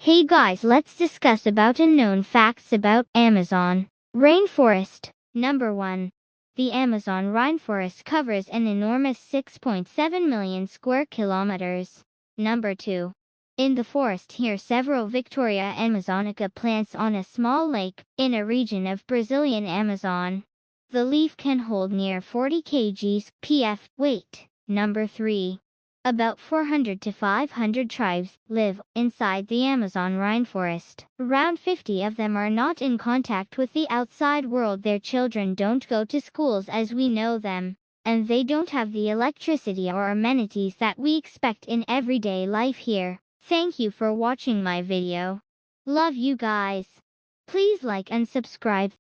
Hey guys, let's discuss about unknown facts about Amazon rainforest. Number 1. The Amazon rainforest covers an enormous 6.7 million square kilometers. Number 2. In the forest here several Victoria amazonica plants on a small lake in a region of Brazilian Amazon. The leaf can hold near 40 kgs pf weight. Number 3. About 400 to 500 tribes live inside the Amazon rainforest. Around 50 of them are not in contact with the outside world. Their children don't go to schools as we know them, and they don't have the electricity or amenities that we expect in everyday life here. Thank you for watching my video. Love you guys. Please like and subscribe.